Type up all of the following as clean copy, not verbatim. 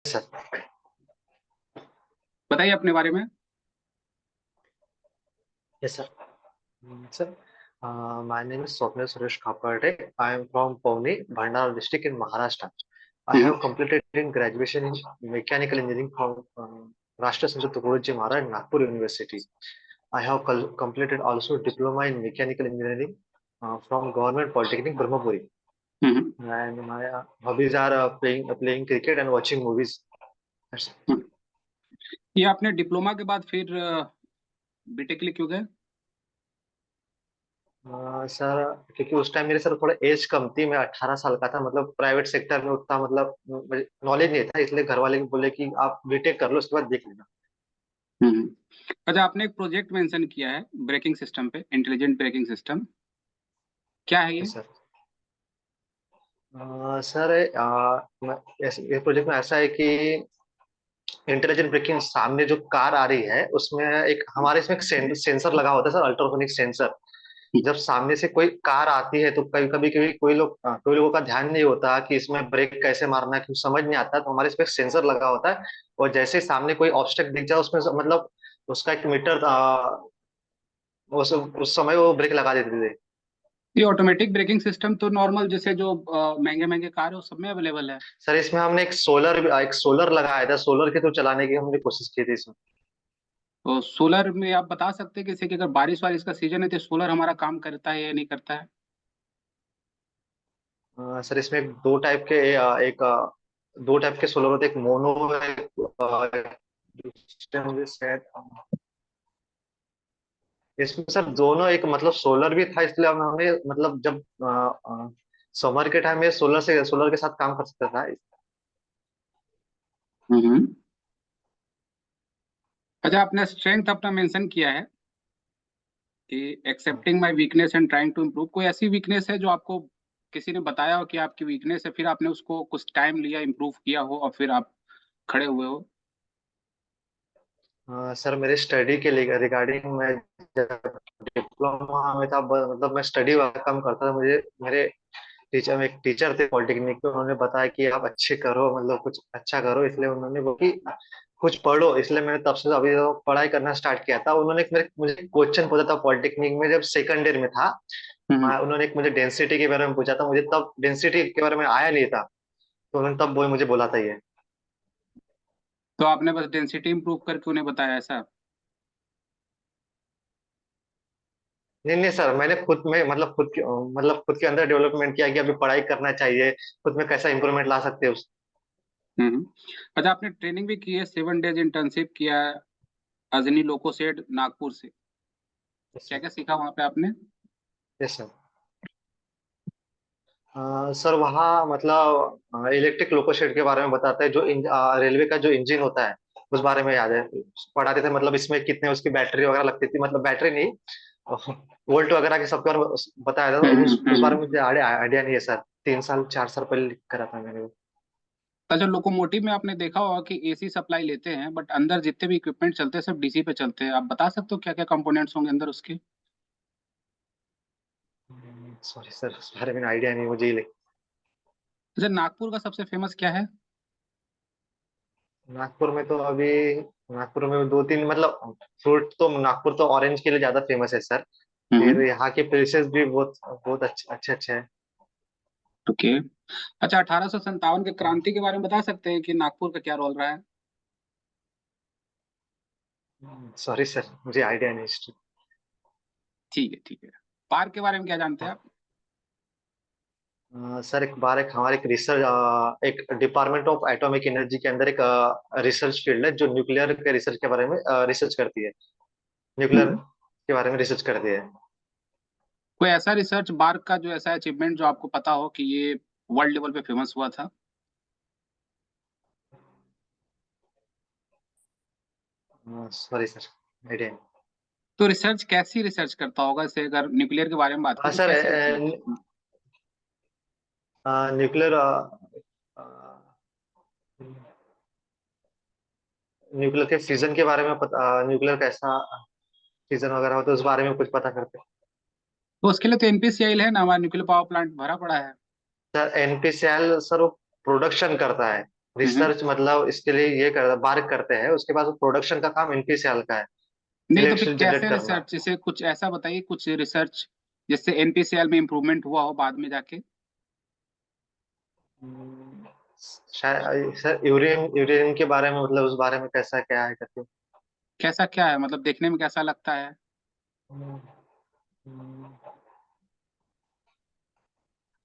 Sir. बताइए अपने बारे में। Yes, sir. Sir, my name is Swapnil Suresh Kapade. I am from Pawnee, Bhandara district in Maharashtra. I hmm, have completed in graduation in mechanical engineering from Rashtra Sanjit Tukaroji Maharaj, Nagpur University. I have completed also diploma in mechanical engineering from Government Polytechnic Brahmapuri. Hmm, And my hobbies are playing cricket and watching movies. That's it. हम्म। ये आपने diploma के बाद फिर BTech के लिए क्यों गए? Sir, क्योंकि उस टाइम मेरे सर थोड़ा एज कम थी, मैं 18 साल का था। मतलब प्राइवेट सेक्टर में उतना मतलब नॉलेज नहीं था, इसलिए घर वाले बोले कि आप बीटेक कर लो, उसके बाद देख लेना। हम्म। अच्छा, आपने एक प्रोजेक्ट मेंशन किया है ब्रेकिंग सिस्टम पे, इंटेलिजेंट ब्रेकिंग सिस्टम। क्या है ये? सर, सर, ये प्रोजेक्ट में ऐसा है कि इंटेलिजेंट ब्रेकिंग, सामने जो कार आ रही है उसमें एक हमारे इसमें एक सेंसर लगा होता है सर, अल्ट्रासोनिक सेंसर। जब सामने से कोई कार आती है तो कभी कभी कभी कोई लोगों का ध्यान नहीं होता कि इसमें ब्रेक कैसे मारना है, कुछ समझ नहीं आता, तो हमारे इसमें एक सेंसर लगा होता है। और जैसे ही सामने कोई ऑब्स्टेक्ल दिख जाए उसमें मतलब उसका एक मीटर उस समय वो ब्रेक लगा देते थे। ये ऑटोमेटिक ब्रेकिंग सिस्टम तो नॉर्मल जैसे जो महंगे महंगे कार है उस सब में अवेलेबल है। सर, इसमें हमने एक सोलर लगाया था, सोलर के थ्रू चलाने की हमने कोशिश की थी इसमें। तो सोलर में आप बता सकते हैं कि जैसे कि अगर बारिश वारिश का सीजन है तो सोलर हमारा काम करता है या नहीं करता है? सर, इसमें दो टाइप के सोलर होते हैं, एक मोनो, दूसरे मुझे शायद इसमें सर दोनों एक मतलब सोलर भी था, इसलिए हमने मतलब जब समर के टाइम में सोलर के साथ काम कर सकता था। हम्म। अच्छा, आपने स्ट्रेंथ अपना मेंशन किया है कि accepting my weakness and trying to improve. कोई ऐसी वीकनेस है जो आपको किसी ने बताया हो कि आपकी वीकनेस है, फिर आपने उसको कुछ टाइम लिया, इम्प्रूव किया हो और फिर आप खड़े हुए हो? सर, मेरे स्टडी के लिए रिगार्डिंग, मैं जब डिप्लोमा में था मतलब मैं स्टडी वाला काम करता था। मुझे मेरे टीचर में एक टीचर थे पॉलिटेक्निक के, उन्होंने बताया कि आप अच्छे करो, मतलब कुछ अच्छा करो, इसलिए उन्होंने वो कि कुछ पढ़ो, इसलिए मैंने तब से अभी तो पढ़ाई करना स्टार्ट किया था। उन्होंने मुझे क्वेश्चन पूछा था पॉलिटेक्निक में, जब सेकंड ईयर में था। हम्म। उन्होंने एक मुझे डेंसिटी के बारे में पूछा था, मुझे तब डेंसिटी के बारे में आया नहीं था, तो उन्होंने तब वो मुझे बोला था ये। तो आपने बस डेंसिटी इंप्रूव करके उन्हें बताया ऐसा? नहीं नहीं सर, मैंने खुद में मतलब खुद के अंदर डेवलपमेंट किया कि अभी पढ़ाई करना चाहिए, खुद में कैसा इंप्रूवमेंट ला सकते हैं उस। हम्म। अच्छा, आपने ट्रेनिंग भी की है, 7 डेज इंटर्नशिप किया है अजनी लोकोसेड नागपुर से। यस क्या सर। क्या सीखा वहां पे आपने? Yes sir. सर, वहाँ मतलब इलेक्ट्रिक लोकोशेड के बारे में बताते हैं, जो रेलवे का जो इंजन होता है उस बारे में याद है, पढ़ाते थे। मतलब इसमें कितने उसकी बैटरी वगैरह लगती थी, मतलब बैटरी नहीं, वोल्ट वगैरह के सबके बारे में बताया था। उस बारे में मुझे आइडिया नहीं है सर, 3 साल 4 साल पहले करा था मैंने वो। अच्छा, लोकोमोटिव में आपने देखा होगा कि एसी सप्लाई लेते हैं बट अंदर जितने भी इक्विपमेंट चलते हैं सब डीसी पे चलते हैं। आप बता सकते हो क्या क्या कंपोनेंट्स होंगे अंदर उसके? सॉरी सर, उस बारे में आइडिया नहीं मुझे। अच्छा, नागपुर का सबसे फेमस क्या है? नागपुर में तो अभी नागपुर में दो तीन मतलब फ्रूट, तो नागपुर तो ऑरेंज के लिए ज्यादा फेमस है सर। फिर हम्म। यहाँ के प्लेसेस भी बहुत बहुत अच्छे अच्छे अच्छे हैं। ओके। अच्छा, 1857 के क्रांति के बारे में बता सकते हैं कि नागपुर का क्या रोल रहा है? सॉरी सर, मुझे आइडिया नहीं हिस्ट्री। ठीक है, ठीक है। पार्क के बारे में क्या जानते हैं आप? सर, एक बार एक रिसर्च, एक डिपार्टमेंट ऑफ एटॉमिक एनर्जी के अंदर एक रिसर्च फील्ड है, जो न्यूक्लियर के रिसर्च के बारे में रिसर्च करती है, न्यूक्लियर हम्म। के बारे में रिसर्च करती है। कोई ऐसा रिसर्च बार्क का जो ऐसा अचीवमेंट जो आपको पता हो कि ये वर्ल्ड लेवल पे फेमस हुआ था? सॉरी सर, आइडिया नहीं। तो रिसर्च कैसी रिसर्च करता होगा, जैसे अगर न्यूक्लियर के बारे में बात करें तो सर, कैसी रिसर्च? न्यूक्लियर न्यूक्लियर के फिजन के बारे में पता, न्यूक्लियर कैसा फिजन वगैरह हो तो उस बारे में कुछ पता करते हैं। तो उसके लिए तो एनपीसीआई है ना, हमारा न्यूक्लियर पावर प्लांट भरा पड़ा है। सर, एनपीसीएल सर वो प्रोडक्शन करता है, हम्म। रिसर्च मतलब इसके लिए ये कर बार्क करते हैं, उसके बाद प्रोडक्शन का काम एनपीसीएल का है, नहीं तो फिर इलेक्ट्रिसिटी जनरेट कैसे करना। रिसर्च, जैसे कुछ ऐसा बताइए, कुछ रिसर्च जिससे एनपीसीएल में इम्प्रूवमेंट हुआ हो बाद में जाके। हम्म, शायद सर यूरेनियम यूरेनियम के बारे में, मतलब उस बारे में कैसा क्या है करके। कैसा क्या है, मतलब देखने में कैसा लगता है? हम्म, हम्म,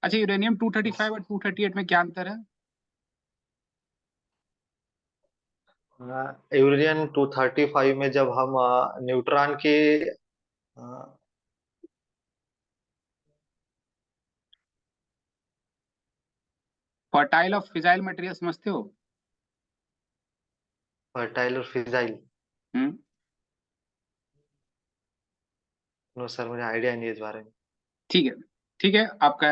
अच्छा, यूरेनियम 235 और 238 में क्या अंतर है? यूरेनियम 235 में जब हम न्यूट्रॉन की फर्टाइल और फिजाइल मटेरियल समझते हो? फर्टाइल और फिजाइल, हम्म। नो सर मुझे आइडिया नहीं है इस बारे में। ठीक है, ठीक है आपका।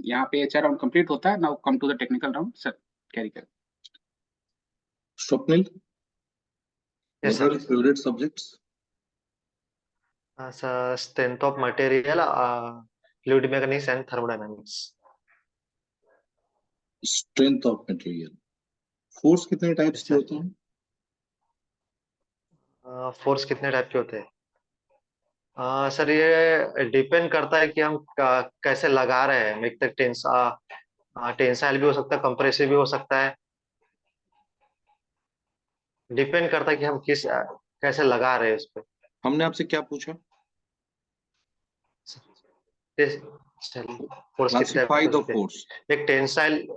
यहाँ पे एचआर राउंड कंप्लीट होता है। Now come to the technical round, sir carry कर। Swapnil, yes what are sir. your favorite subjects? Sir strength of material, fluid mechanics and thermodynamics. Strength of material. Force कितने types yes के sir. होते हैं? Force कितने type के होते हैं? Sir ये डिपेंड करता है कि हम कैसे लगा रहे हैं, एक तक टेंसाइल भी हो सकता है, कंप्रेसिव भी हो सकता है। डिपेंड करता है कि हम कैसे लगा रहे हैं उस पर। हमने आपसे क्या पूछा? चलिए, फोर्स कितने टाइप क्लासिफाई के हो द सकते फोर्स। हैं? एक टेंसाइल,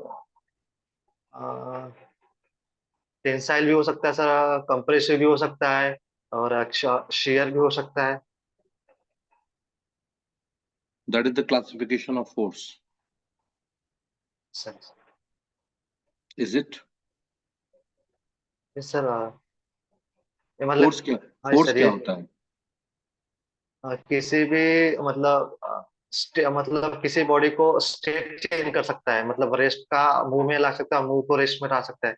टेंसाइल भी हो सकता है सर, कंप्रेसिव भी हो सकता है, और शेयर भी हो सकता है। That is the classification of force. Sir, Is it? ये सर ये फोर्स मतलब, क्या? हाँ फोर्स सर क्या ये होता है? किसी भी मतलब मतलब किसी बॉडी को स्टेट चेंज कर सकता है, मतलब रेस्ट का मुंह में ला सकता है, मुंह को रेस्ट में ला सकता है।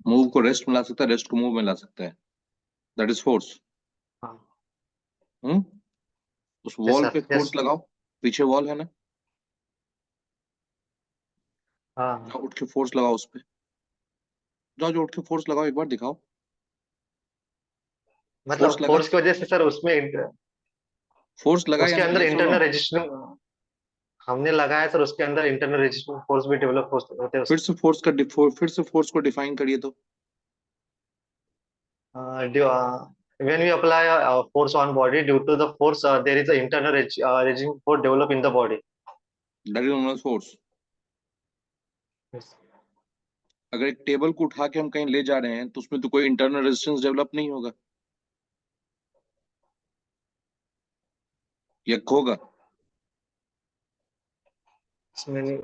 मूव को रेस्ट में ला सकता है, रेस्ट को मूव में ला सकता है। That is force. हाँ। हम्म। उस यस वॉल सर, पे यस। फोर्स लगाओ। पीछे वॉल है ना? हाँ, जाओ उठ के फोर्स लगाओ उस पे। जाओ जो उठ के फोर्स लगाओ, एक बार दिखाओ। फोर्स मतलब लगा? फोर्स की वजह से सर उसमें फोर्स लगा या उसके नहीं, अंदर यस और नो? इंटरनल रेजिस्टेंस हमने लगाया सर, उसके अंदर इंटरनल रेजिस्टेंस फोर्स भी डेवलप होते हैं फिर उसमें। से फिर से फोर्स को डिफाइन करिए तो। When we apply force on body, due to the force, there is an internal regime for develop in the body. That is known as force. Yes. अगर एक टेबल को उठा के हम कहीं ले जा रहे हैं तो उसमें तो कोई इंटरनल रेजिस्टेंस डेवलप नहीं होगा, या होगा? इसमें नहीं,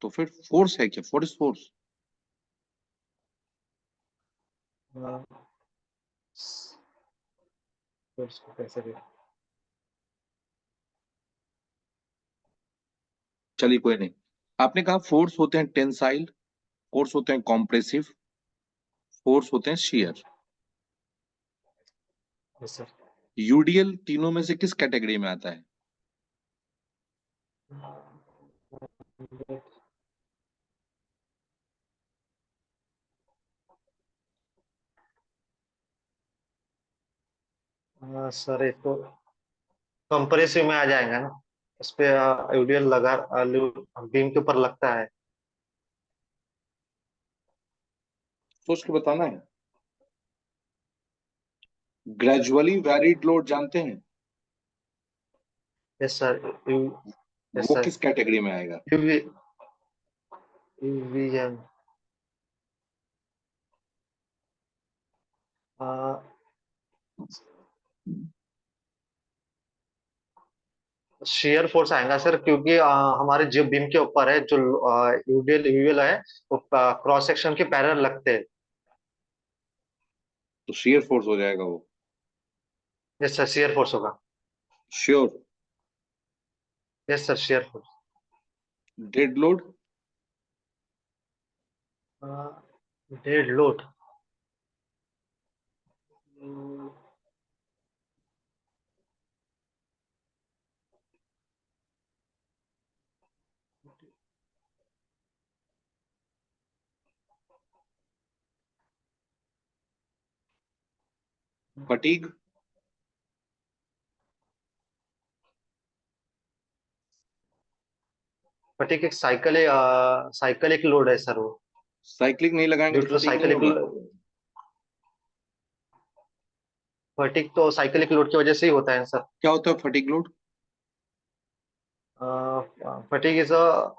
तो फिर फोर्स है क्या? What is force? force को कैसे चलिए कोई नहीं। आपने कहा फोर्स होते हैं टेंसाइल, फोर्स होते हैं कॉम्प्रेसिव, फोर्स होते हैं शियर। सर? यूडीएल तीनों में से किस कैटेगरी में आता है? सर ये तो कंप्रेसिव में आ जाएगा ना, उस पे यूडीएल लगा बीम के ऊपर लगता है। सोच के बताना है। ग्रेजुअली वैरिड लोड जानते हैं? Yes sir. यस वो सर। किस कैटेगरी में आएगा? यूवी यूवीएम शेयर फोर्स आएगा सर, क्योंकि हमारे जो बीम के ऊपर है, जो यूडीएल यूवीएल है, वो क्रॉस सेक्शन के पैरेलल लगते हैं। तो शियर फोर्स हो जाएगा वो। यस सर, शेयर फोर्स होगा। Sure? Yes sir, shear force. Dead load? Dead load, fatigue, fatigue एक साइकिल है, साइकिल एक लोड है सर वो। साइक्लिक नहीं लगाएंगे ड्यू तो टू फटीग नहीं साइकिल होगा। फटीग तो साइकिल एक लोड की वजह से ही होता है सर। क्या होता है fatigue load? Fatigue is a,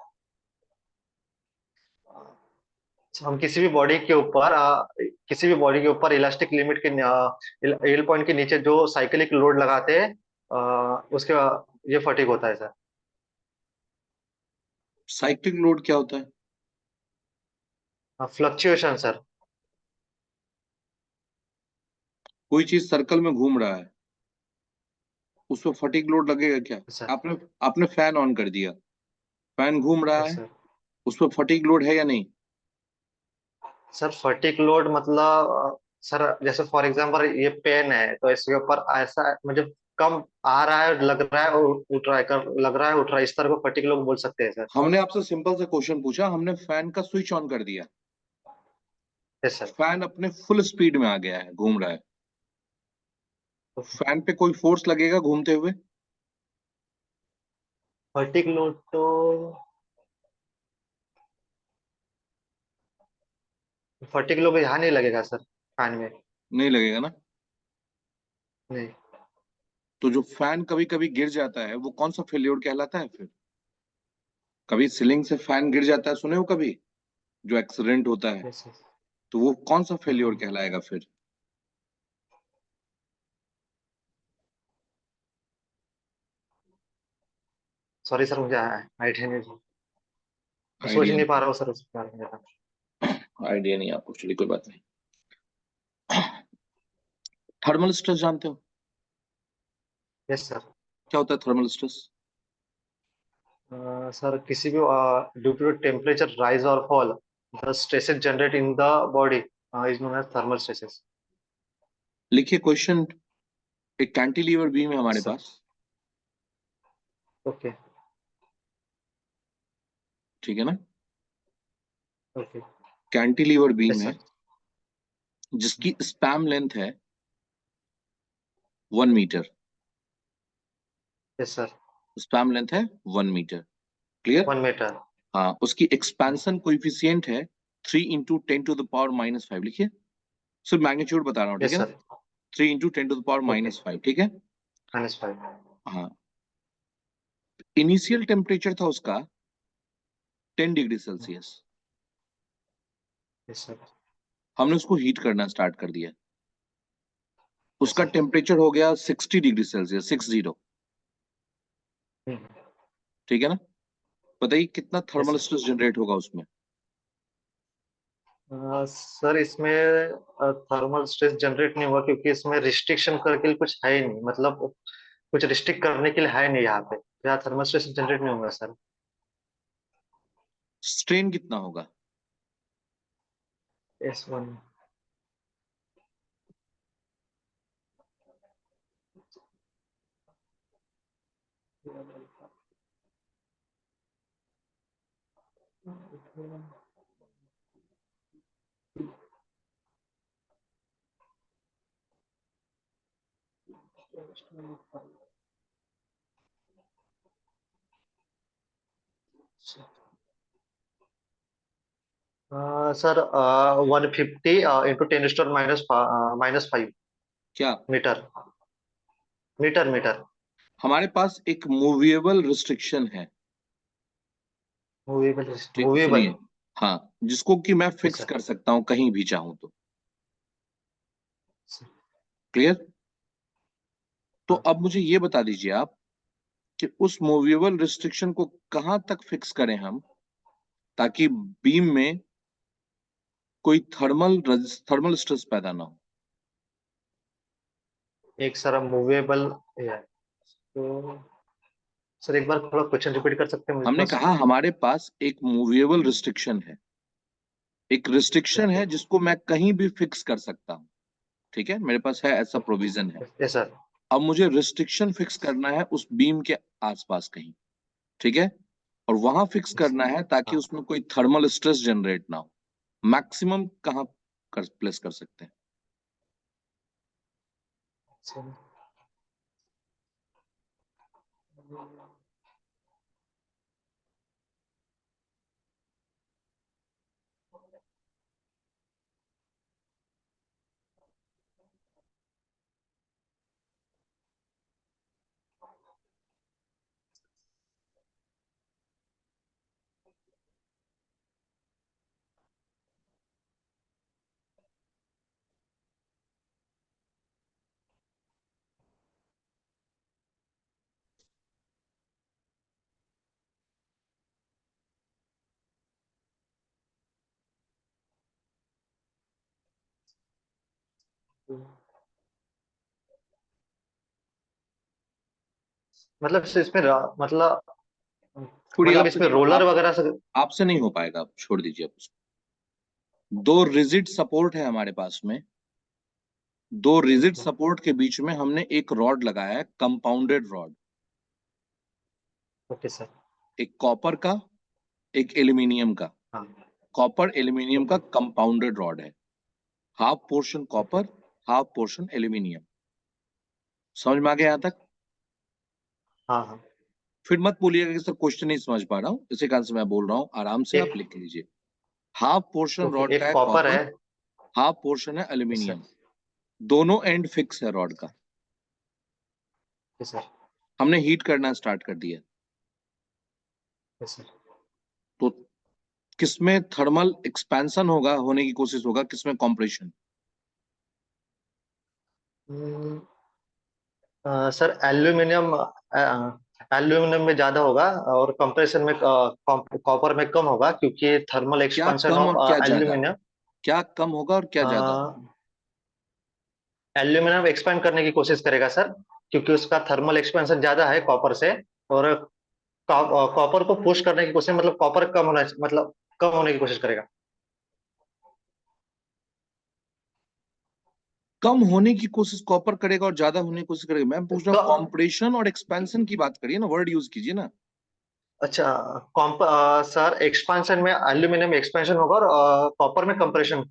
हम किसी भी बॉडी के ऊपर इलास्टिक लिमिट के एल पॉइंट के नीचे जो साइकिलिक लोड लगाते हैं, उसके ये फटीग होता है सर। साइक्लिक लोड क्या होता है? Fluctuation sir. कोई चीज सर्कल में घूम रहा है, उस पर फटीग लोड लगेगा क्या? सर। आपने आपने फैन ऑन कर दिया, फैन घूम रहा यस है, सर। उस पर फटीग लोड है या नहीं? सर फटीग लोड मतलब सर जैसे फॉर एग्जांपल ये पेन है तो इसके ऊपर ऐसा मुझे कम आ रहा है, लग रहा है और उठ रहा है, लग रहा है उठ रहा है, इस तरह को फटीग लोग बोल सकते हैं सर। हमने आपसे सिंपल सा क्वेश्चन पूछा, हमने फैन का स्विच ऑन कर दिया, यस सर। फैन अपने फुल स्पीड में आ गया है, घूम रहा है, तो फैन पे कोई फोर्स लगेगा घूमते हुए? फटीग लोड तो फटीग लोड यहाँ नहीं लगेगा सर, फैन में। नहीं लगेगा ना। नहीं। तो जो फैन कभी कभी गिर जाता है वो कौन सा फेल्योर कहलाता है फिर? कभी सीलिंग से फैन गिर जाता है, सुने हो कभी, जो एक्सीडेंट होता है, यस सर। तो वो कौन सा फेल्योर कहलाएगा फिर? सॉरी सर, मुझे आइडिया नहीं, मैं सोच आइडिया नहीं पा नहीं? रहा हूँ सर उसके बारे में। आइडिया नहीं आपको, चलिए कोई बात नहीं। थर्मल स्ट्रेस जानते हो? Yes sir. क्या होता है थर्मल स्ट्रेस? सर किसी भी ड्यू टू टेम्परेचर राइज और fall, the stresses generate in the body is known as thermal stresses. लिखिए क्वेश्चन। एक कैंटिलीवर बीम है हमारे सर। पास, ओके। ठीक है ना? ओके। कैंटिलीवर बीम यस है सर। जिसकी स्पैम लेंथ है 1 metre. Yes sir. Span length है 1 मीटर। क्लियर? 1 मीटर। हाँ, उसकी एक्सपेंशन कोइफिशिएंट है 3 × 10⁻⁵ लिखिए। सिर्फ मैग्नीट्यूड बता रहा हूँ, ठीक यस है ना? सर। 3 × 10⁻⁵, ओके। ठीक है? -5। हाँ। इनिशियल टेम्परेचर था उसका 10 डिग्री सेल्सियस। Yes sir. हमने उसको हीट करना स्टार्ट कर दिया, यस उसका सर। टेम्परेचर हो गया 60 डिग्री सेल्सियस, 60। ठीक है ना? बताइए कितना yes thermal sir. Stress generate होगा उसमें? सर इसमें थर्मल स्ट्रेस जनरेट नहीं हुआ क्योंकि इसमें रिस्ट्रिक्शन करके कुछ है ही नहीं, मतलब कुछ रिस्ट्रिक्ट करने के लिए है नहीं यहाँ पे, यहाँ थर्मल स्ट्रेस जनरेट नहीं होगा सर। स्ट्रेन कितना होगा? S1। सर 150 इंटू 10⁻⁻⁵ क्या? मीटर। Metre metre. हमारे पास एक मूवेबल रिस्ट्रिक्शन है, मूवेबल। ठीक, मूवेबल। सुनिए। हाँ, जिसको कि मैं यस फिक्स सर। कर सकता हूं कहीं भी चाहूं तो। क्लियर? तो हाँ। अब मुझे ये बता दीजिए आप कि उस मूवेबल रिस्ट्रिक्शन को कहां तक फिक्स करें हम, ताकि बीम में कोई थर्मल स्ट्रेस पैदा ना हो। एक सर मूवेबल है तो सर एक बार थोड़ा क्वेश्चन रिपीट कर सकते हैं मुझे हमने थोड़ा सा? कहा हमारे पास एक मूवेबल रिस्ट्रिक्शन है, एक रिस्ट्रिक्शन ओके। है जिसको मैं कहीं भी फिक्स कर सकता हूं, ठीक है, मेरे पास है, ऐसा प्रोविजन है। Yes sir. अब मुझे रिस्ट्रिक्शन फिक्स करना है उस बीम के आसपास कहीं, ठीक है, और वहां फिक्स करना है ताकि हाँ। उसमें कोई थर्मल स्ट्रेस जनरेट ना हो। मैक्सिमम कहाँ कर प्लेस कर सकते हैं? सर मतलब इसमें मतलब थोड़ी मतलब आपसे इसमें नहीं रोलर आप वगैरह से। आपसे नहीं हो पाएगा, आप छोड़ दीजिए आप उसको। दो रिजिड सपोर्ट है हमारे पास में, दो रिजिड सपोर्ट के बीच में हमने एक रॉड लगाया है, कंपाउंडेड रॉड। Okay sir. एक कॉपर का, एक एल्यूमिनियम का। हाँ। कॉपर एल्यूमिनियम का ओके। कंपाउंडेड रॉड है, half portion okay. Copper, half portion aluminium. समझ में आ गया यहाँ तक? हाँ हाँ। फिर मत बोलिएगा कि सर क्वेश्चन नहीं समझ पा रहा हूँ, इसी कारण से मैं बोल रहा हूँ, आराम से आप एक लिख लीजिए। हाफ पोर्शन ओके, रॉड का एक है कॉपर कॉपर, है। हाफ पोर्शन है यस सर। एल्यूमिनियम। दोनों एंड फिक्स है रॉड का। Yes sir. हमने हीट करना स्टार्ट कर दिया। Yes sir. तो किसमें थर्मल एक्सपेंशन होगा, होने की कोशिश होगा, किसमें कॉम्प्रेशन? सर एल्यूमिनियम, एल्यूमिनियम में ज्यादा होगा और कंप्रेशन में कॉपर में कम होगा, क्योंकि थर्मल क्या एक्सपेंशन कम और क्या ऑफ ज्यादा? एल्यूमिनियम। क्या कम होगा और क्या ज्यादा होगा? एल्यूमिनियम एक्सपेंड करने की कोशिश करेगा सर, क्योंकि उसका थर्मल एक्सपेंशन ज्यादा है कॉपर से। और कॉपर को पुश करने की कोशिश, मतलब कॉपर कम होना, मतलब कम होने की कोशिश करेगा। कम होने की कोशिश कॉपर करेगा और ज्यादा होने की कोशिश करेगा? मैं पूछ रहा हूँ, क- कॉम्प्रेशन और एक्सपेंशन की बात करिए ना, वर्ड यूज कीजिए ना। अच्छा। सर एक्सपेंशन में एल्यूमिनियम एक्सपेंशन होगा और कॉपर में कंप्रेशन।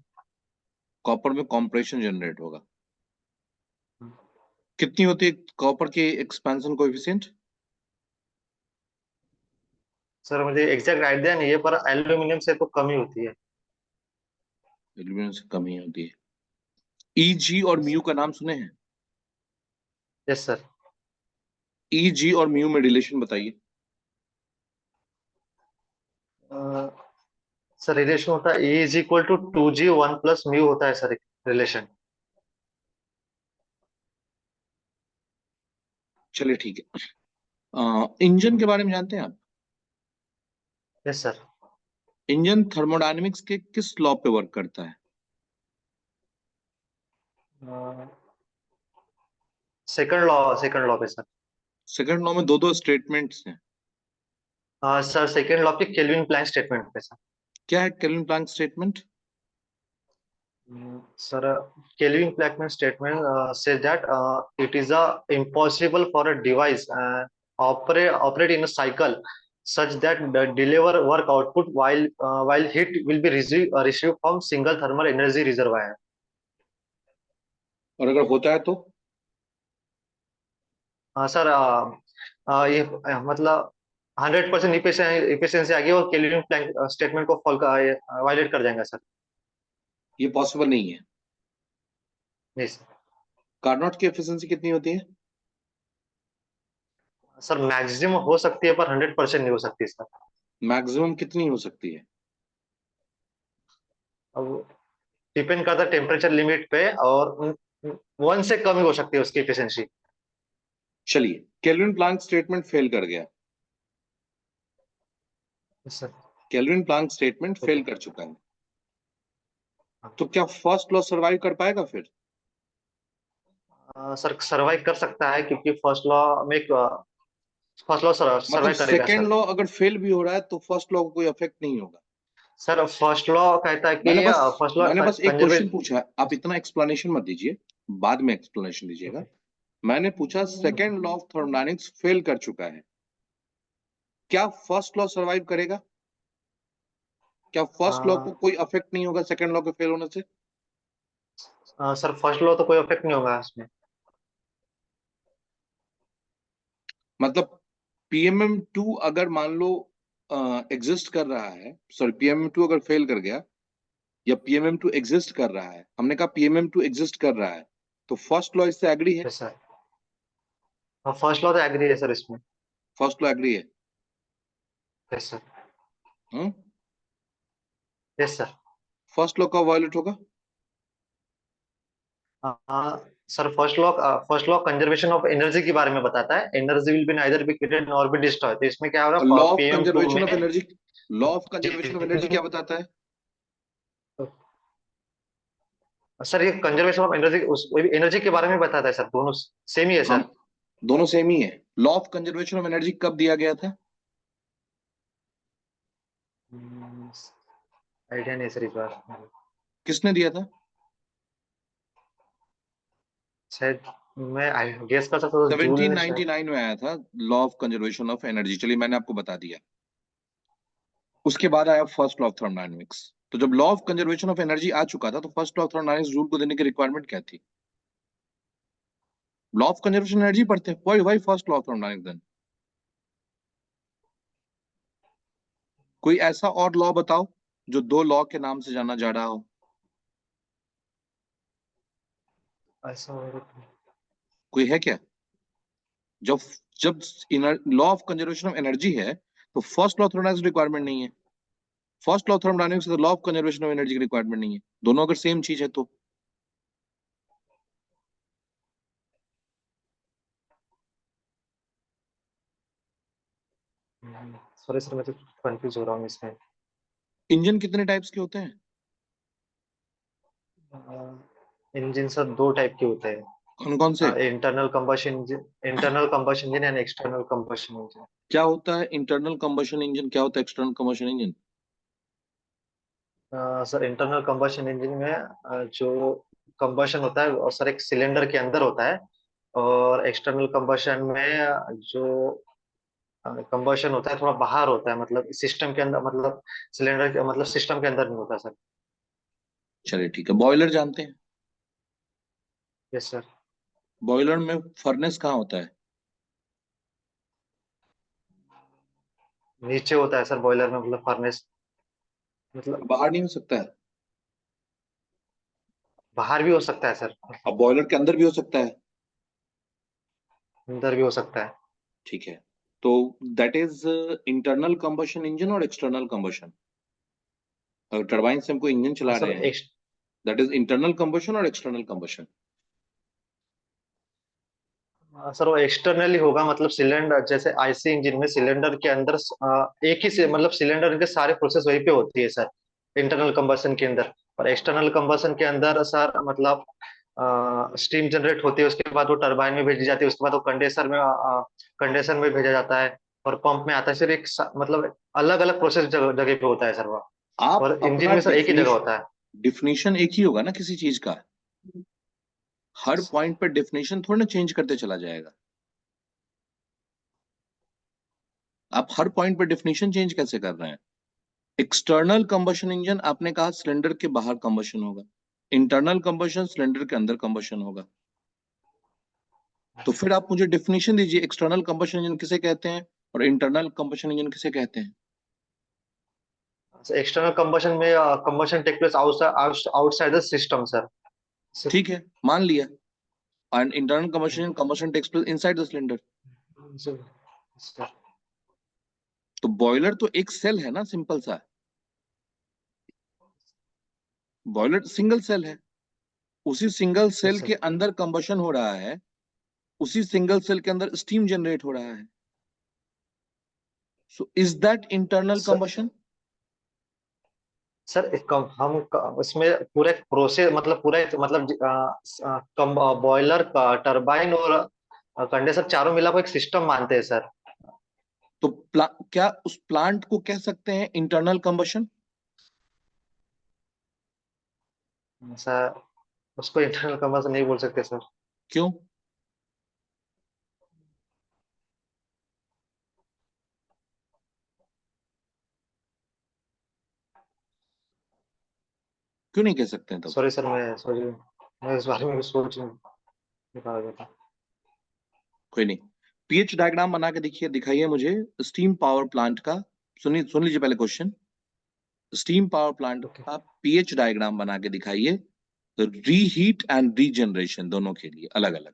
कॉपर में कॉम्प्रेशन जनरेट होगा। कितनी होती है कॉपर की एक्सपेंशन कोएफिशिएंट? सर मुझे एग्जैक्ट आइडिया नहीं है, पर एल्यूमिनियम से तो कम ही होती है। एल्यूमिनियम से कम ही होती है। ई जी और म्यू का नाम सुने हैं? Yes sir. ई जी और म्यू में रिलेशन बताइए। सर रिलेशन होता है E is equal to 2G 1 + mu होता है सर, रिलेशन। चलिए ठीक है। इंजन के बारे में जानते हैं आप? Yes sir. इंजन थर्मोडायनेमिक्स के किस लॉ पे वर्क करता है? सेकंड लॉ पे सर। सेकंड लॉ में दो दो स्टेटमेंट्स हैं। सर सेकंड लॉ पे केल्विन प्लैंक स्टेटमेंट पे सर। क्या है Kelvin Planck statement? Sir Kelvin Planck statement says that it is impossible for a device operate in a cycle such that the deliver work output while heat will be received from single thermal energy reservoir। और अगर होता है तो? Sir ये मतलब 100% efficiency आ गई और kelvin Planck statement को फॉल वायलेट कर जाएगा सर। ये पॉसिबल नहीं है। नहीं सर। कार्नोट की एफिशिएंसी कितनी होती है? सर मैक्सिमम हो सकती है, पर 100% नहीं हो सकती सर। मैक्सिमम कितनी हो सकती है? अब डिपेंड करता है टेम्परेचर लिमिट पे, और 1 से कम ही हो सकती है उसकी एफिशिएंसी। चलिए, केल्विन प्लैंक स्टेटमेंट फेल कर गया। Sir. Kelvin Planck statement okay. Fail कर चुका है। तो क्या फर्स्ट लॉ सरवाइव कर पाएगा फिर? सर सर्वाइव कर सकता है, क्योंकि फर्स्ट लॉ मतलब सर्वाइव करेगा सेकेंड सर। लॉ अगर फेल भी हो रहा है तो फर्स्ट लॉ को कोई अफेक्ट नहीं होगा? सर फर्स्ट लॉ कहता है कि मैंने बस फर्स्ट लॉ मैंने बस एक क्वेश्चन कंजर्वेट। पूछा है, आप इतना एक्सप्लेनेशन मत दीजिए, बाद में एक्सप्लेनेशन दीजिएगा। ओके। मैंने पूछा second law of thermodynamics fail कर चुका है, क्या फर्स्ट लॉ सरवाइव करेगा? क्या फर्स्ट लॉ को कोई अफेक्ट नहीं होगा सेकेंड लॉ के फेल होने से? सर फर्स्ट लॉ तो कोई अफेक्ट नहीं होगा इसमें। मतलब PMM2 अगर मान लो एग्जिस्ट कर रहा है, सॉरी PMM2 अगर फेल कर गया या PMM2 एग्जिस्ट कर रहा है, हमने कहा PMM2 एग्जिस्ट कर रहा है, तो फर्स्ट लॉ इससे एग्री है? Yes sir. हाँ, फर्स्ट लॉ तो एग्री है सर इसमें। फर्स्ट लॉ एग्री है। Yes sir. Hmm. Yes sir. First law का वायलेट होगा? हाँ sir, first law conservation of energy के बारे में बताता है। Energy will be neither be created nor be destroy. तो इसमें क्या और होगा, लॉ ऑफ PM2 कंजर्वेशन में of energy, law of conservation of energy जितनी, क्या बताता है? सर ये कंजर्वेशन ऑफ एनर्जी उस एनर्जी के बारे में बताता है सर, दोनों सेम ही है हम सर। दोनों सेम ही है। Law of conservation of energy कब दिया गया था? आइडिया नहीं सर इस बार। किसने दिया था? शायद मैं गेस कर सकता हूँ तो जूल ने शायद। 1799 में आया था law of conservation of energy. चलिए मैंने आपको बता दिया। उसके बाद आया फर्स्ट लॉ ऑफ थर्मोडायनेमिक्स। तो जब law of conservation of energy आ चुका था, तो first law of thermodynamics rule को देने की रिक्वायरमेंट क्या थी? लॉ ऑफ कंजर्वेशन एनर्जी पढ़ते हैं, why first law of thermodynamics then? कोई ऐसा और लॉ बताओ जो दो लॉ के नाम से जाना जा रहा हो। ऐसा होगा कोई है क्या? जब जब law of conservation of energy है, तो first law of thermodynamics requirement नहीं है। फर्स्ट लॉ ऑफ थर्मोडायनेमिक्स तो law of conservation of energy की रिक्वायरमेंट नहीं है। दोनों अगर सेम चीज है तो सॉरी सर, मैं तो कंफ्यूज हो रहा हूँ इसमें। इंजन कितने टाइप्स के होते हैं? इंजन सर दो टाइप के होते कौन कौन से? हैं, internal combustion engine and external combustion engine. क्या होता है इंटरनल कंबशन इंजन, क्या होता है external combustion engine? Sir internal combustion engine में जो कंबशन होता है और सर एक सिलेंडर के अंदर होता है। और एक्सटर्नल कंबशन में जो कंबशन होता है थोड़ा बाहर होता है, मतलब सिस्टम के अंदर, मतलब सिलेंडर के मतलब सिस्टम के अंदर नहीं होता सर। चलिए ठीक है, बॉयलर जानते हैं? Yes sir. बॉयलर में फर्नेस कहाँ होता है? नीचे होता है सर बॉयलर में, मतलब फर्नेस, मतलब बाहर नहीं हो सकता है? बाहर भी हो सकता है सर, अब बॉयलर के अंदर भी हो सकता है? अंदर भी हो सकता है। ठीक है। तो that is internal combustion engine और एक्सटर्नल कंबशन। अगर टरबाइन से हमको इंजन चला सर रहे हैं, दैट इज इंटरनल कंबशन और एक्सटर्नल कंबशन। सर वो एक्सटर्नली होगा, मतलब सिलेंडर जैसे आईसी इंजन में सिलेंडर के अंदर एक ही से मतलब सिलेंडर के सारे प्रोसेस वहीं पे होती है सर, इंटरनल कंबशन के अंदर। और एक्सटर्नल कंबशन के अंदर सर मतलब स्टीम जनरेट होती है, उसके बाद वो टरबाइन में भेजी जाती है, उसके बाद वो कंडेंसर में भेजा जाता है और पंप में आता है। सिर्फ मतलब अलग अलग प्रोसेस जगह जगह पे होता है सर वो। आप और इंजन अपना में सर एक ही जगह होता है। डिफिनीशन एक ही होगा ना किसी चीज का? हर पॉइंट पे डेफिनेशन थोड़ा ना चेंज करते चला जाएगा। आप हर पॉइंट पे डेफिनेशन चेंज कैसे कर रहे हैं? एक्सटर्नल कंबशन इंजन आपने कहा सिलेंडर के बाहर कंबशन होगा, इंटरनल कंबशन सिलेंडर के अंदर कंबशन होगा। तो फिर आप मुझे डेफिनेशन दीजिए, एक्सटर्नल कंबशन इंजन किसे कहते हैं और इंटरनल कंबशन इंजन किसे कहते हैं? एक्सटर्नल कंबशन में combustion take place outside the system sir. ठीक है, मान लिया। And internal combustion takes place inside the cylinder. Sir तो बॉयलर तो एक सेल है ना, सिंपल सा। बॉयलर सिंगल सेल है, उसी सिंगल सेल के अंदर कंबशन हो रहा है, उसी सिंगल सेल के अंदर स्टीम जनरेट हो रहा है। So is that internal combustion? Sir उसमें पूरा एक प्रोसेस, मतलब पूरा एक मतलब बॉयलर का टरबाइन और कंडेंसर चारों मिला को एक सिस्टम मानते हैं सर। तो क्या उस प्लांट को कह सकते हैं इंटरनल कंबशन? सर उसको इंटरनल कंबशन नहीं बोल सकते सर। क्यों? क्यों नहीं कह सकते हैं तब? सॉरी सर, मैं इस बारे में सोच नहीं पा रहा था। कोई नहीं। पीएच डायग्राम बना के दिखाइए मुझे स्टीम पावर प्लांट का। सुन लीजिए पहले question. Steam power plant okay का पीएच डायग्राम बना के दिखाइए, रीहीट एंड रीजनरेशन दोनों के लिए अलग अलग।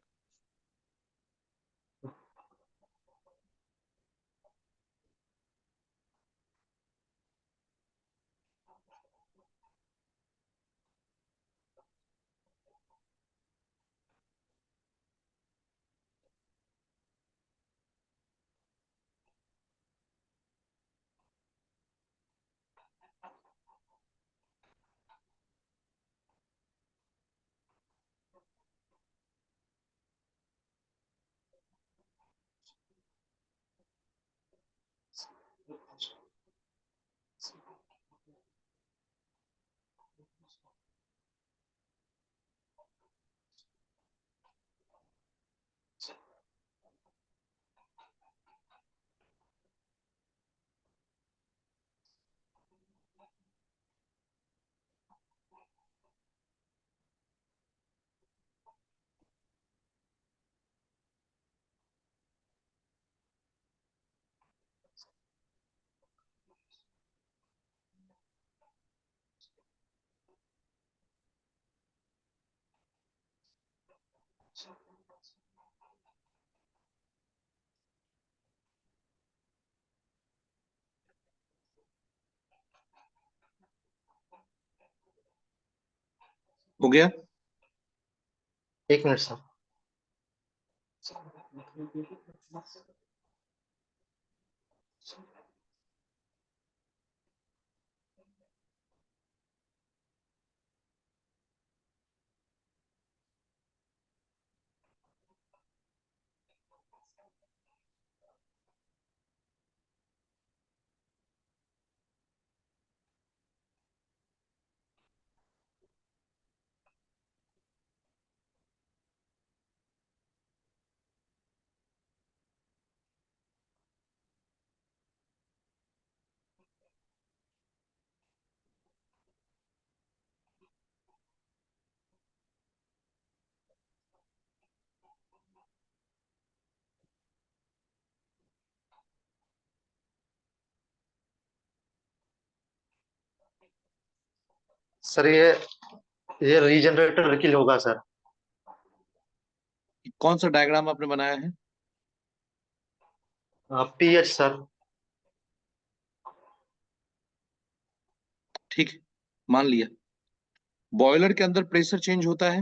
हो गया? 1 मिनट सर। सर ये रीजनरेटर की होगा सर। कौन सा डायग्राम आपने बनाया है? PH sir. ठीक है, मान लिया। बॉयलर के अंदर प्रेशर चेंज होता है?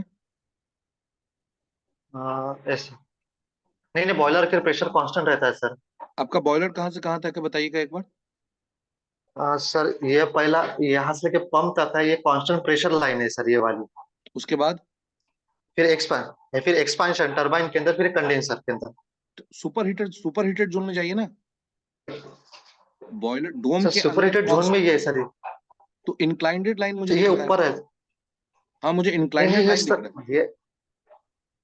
ऐसे नहीं नहीं, बॉयलर के प्रेशर कांस्टेंट रहता है सर। आपका बॉयलर कहाँ से कहाँ तक है बताइएगा एक बार। सर ये पहला यहाँ से लेके पंप तक है, ये कांस्टेंट प्रेशर लाइन है सर ये वाली। उसके बाद फिर एक्सपांशन टरबाइन के अंदर, फिर कंडेंसर के अंदर। सुपर हीटेड जोन में जाइए ना। बॉयलर डोम सर के सुपर अंदर हीटेड जोन में ये है सर ये। तो इंक्लाइंडेड लाइन मुझे तो ये दिख रहा है। ऊपर है। हाँ, मुझे नहीं नहीं इंक्लाइंडेड ये लाइन दिख सर, रहा है।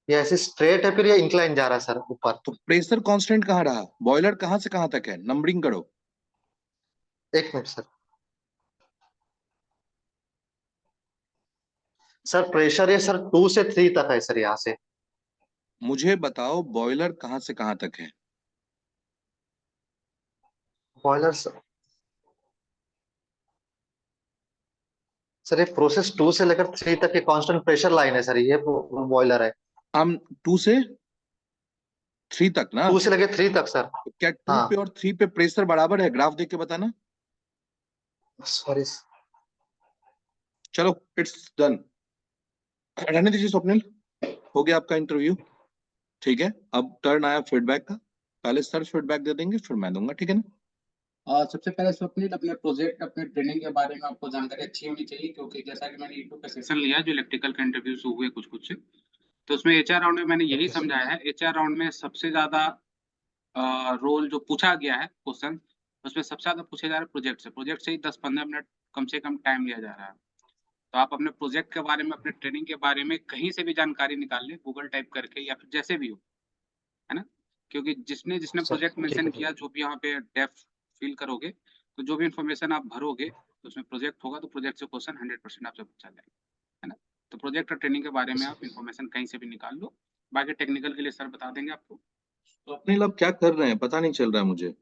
ये ऐसे स्ट्रेट है, फिर ये इंक्लाइन जा रहा है सर ऊपर। तो प्रेशर कांस्टेंट कहाँ रहा? बॉयलर कहाँ से कहाँ तक है? नंबरिंग करो। 1 मिनट सर। सर प्रेशर ये सर 2 से 3 तक है सर यहाँ से। मुझे बताओ बॉयलर कहाँ से कहाँ तक है? बॉयलर सर ये प्रोसेस 2 से लेकर 3 तक के कांस्टेंट प्रेशर लाइन है सर, ये बॉयलर है। हम 2 से 3 तक ना? 2 से लेकर 3 तक सर। तो क्या 2 पे हाँ और 3 पे प्रेशर बराबर है? ग्राफ देख के बताना। सॉरी। चलो, इट्स डन। रहने दीजिए स्वप्निल, हो गया आपका इंटरव्यू। ठीक है, अब टर्न आया फीडबैक का। पहले सर फीडबैक दे देंगे, फिर मैं दूंगा, ठीक है ना? सबसे पहले स्वप्निल, अपने प्रोजेक्ट अपने ट्रेनिंग के बारे में आपको जानकारी अच्छी होनी चाहिए, क्योंकि जैसा कि मैंने यूट्यूब पे सेशन लिया जो इलेक्ट्रिकल के इंटरव्यूज हुए कुछ कुछ, तो उसमें एचआर राउंड में मैंने यही ओके सर। समझाया है। एचआर राउंड में सबसे ज्यादा रोल जो पूछा गया है क्वेश्चन, उसमें सबसे ज्यादा पूछे जा रहे हैं प्रोजेक्ट से ही 10-15 मिनट कम से कम टाइम लिया जा रहा है। तो आप अपने प्रोजेक्ट के बारे में, अपने ट्रेनिंग के बारे में कहीं से भी जानकारी निकाल लें, गूगल टाइप करके या फिर जैसे भी हो, है ना। क्योंकि जिसने जिसने सर प्रोजेक्ट ठीक मेंशन है किया, ठीक जो भी यहाँ पे डेफ फिल करोगे, तो जो भी इन्फॉर्मेशन आप भरोगे, तो उसमें प्रोजेक्ट होगा, तो प्रोजेक्ट से क्वेश्चन 100% आपसे पूछा जाएगा, है ना। तो प्रोजेक्ट और ट्रेनिंग के बारे है में सर। आप इन्फॉर्मेशन कहीं से भी निकाल लो। बाकी टेक्निकल के लिए सर बता देंगे आपको। स्वप्निल आप क्या कर रहे हैं, पता नहीं चल रहा है मुझे।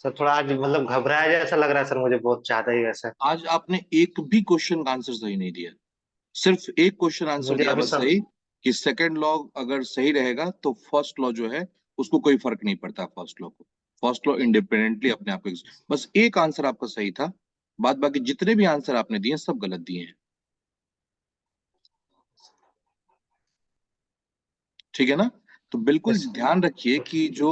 सर थोड़ा आज मतलब घबराया जैसा लग रहा है सर, मुझे बहुत ज्यादा ही वैसा। आज आपने एक भी क्वेश्चन का आंसर सही नहीं दिया, सिर्फ एक क्वेश्चन आंसर मुझे दिया अभी बस सब। सही, कि सेकंड लॉ अगर सही रहेगा तो फर्स्ट लॉ जो है उसको कोई फर्क नहीं पड़ता, फर्स्ट लॉ को, फर्स्ट लॉ इंडिपेंडेंटली अपने आप को बस एक आंसर आपका सही था, बाद बाकी जितने भी आंसर आपने दिए सब गलत दिए हैं। ठीक है ना? तो बिल्कुल यस। ध्यान रखिए कि जो